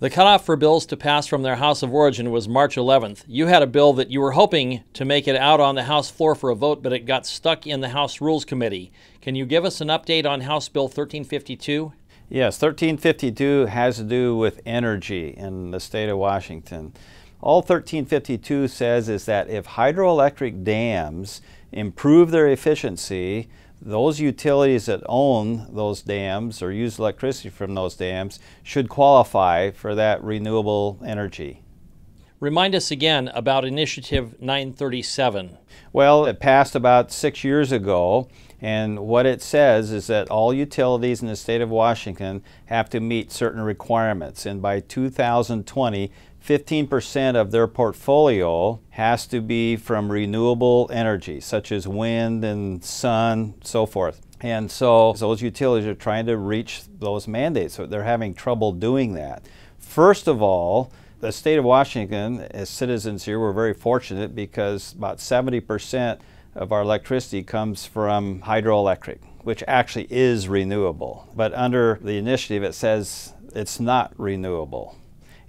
The cutoff for bills to pass from their House of Origin was March 11th. You had a bill that you were hoping to make it out on the House floor for a vote, but it got stuck in the House Rules Committee. Can you give us an update on House Bill 1352? Yes, 1352 has to do with energy in the state of Washington. All 1352 says is that if hydroelectric dams improve their efficiency, those utilities that own those dams or use electricity from those dams should qualify for that renewable energy. Remind us again about Initiative 937. Well, it passed about 6 years ago, and what it says is that all utilities in the state of Washington have to meet certain requirements, and by 2020, 15% of their portfolio has to be from renewable energy, such as wind and sun, so forth. And so those utilities are trying to reach those mandates, so they're having trouble doing that. First of all, the state of Washington, as citizens here, we're very fortunate because about 70% of our electricity comes from hydroelectric, which actually is renewable. But under the initiative, it says it's not renewable.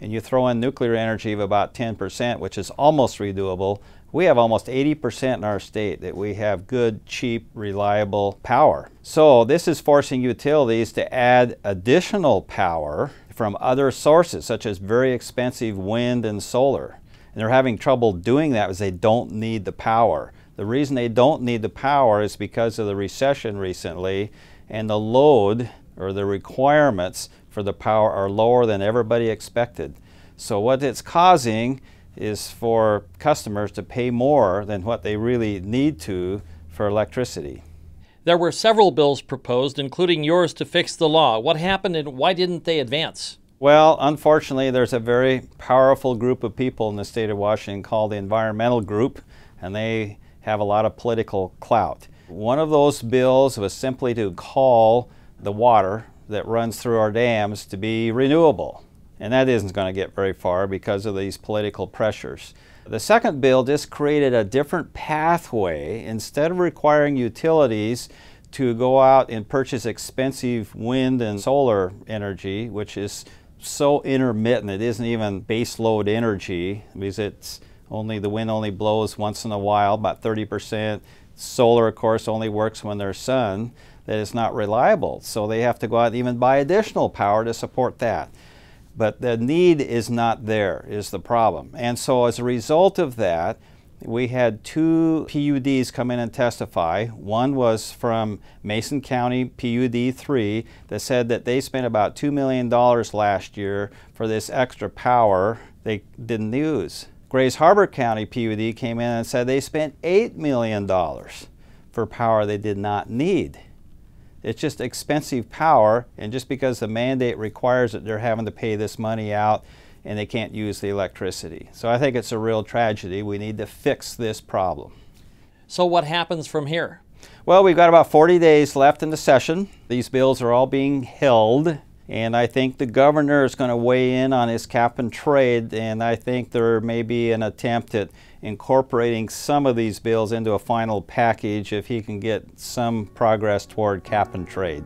And you throw in nuclear energy of about 10%, which is almost renewable. We have almost 80% in our state that we have good, cheap, reliable power. So this is forcing utilities to add additional power from other sources, such as very expensive wind and solar. And they're having trouble doing that because they don't need the power. The reason they don't need the power is because of the recession recently, and the load or the requirements for the power are lower than everybody expected. So what it's causing is for customers to pay more than what they really need to for electricity. There were several bills proposed, including yours, to fix the law. What happened and why didn't they advance? Well, unfortunately, there's a very powerful group of people in the state of Washington called the Environmental Group, and they have a lot of political clout. One of those bills was simply to call the water that runs through our dams to be renewable. And that isn't going to get very far because of these political pressures. The second bill just created a different pathway. Instead of requiring utilities to go out and purchase expensive wind and solar energy, which is so intermittent, it isn't even base load energy because the wind only blows once in a while, about 30%. Solar, of course, only works when there's sun. That is not reliable, so they have to go out and even buy additional power to support that. But the need is not there, is the problem. And so as a result of that, we had two PUDs come in and testify. One was from Mason County PUD 3 that said that they spent about $2 million last year for this extra power they didn't use. Grays Harbor County PUD came in and said they spent $8 million for power they did not need. It's just expensive power, and just because the mandate requires it, they're having to pay this money out and they can't use the electricity. So I think it's a real tragedy. We need to fix this problem. So what happens from here? Well, we've got about 40 days left in the session. These bills are all being held, and I think the governor is going to weigh in on his cap and trade, and I think there may be an attempt at incorporating some of these bills into a final package if he can get some progress toward cap and trade.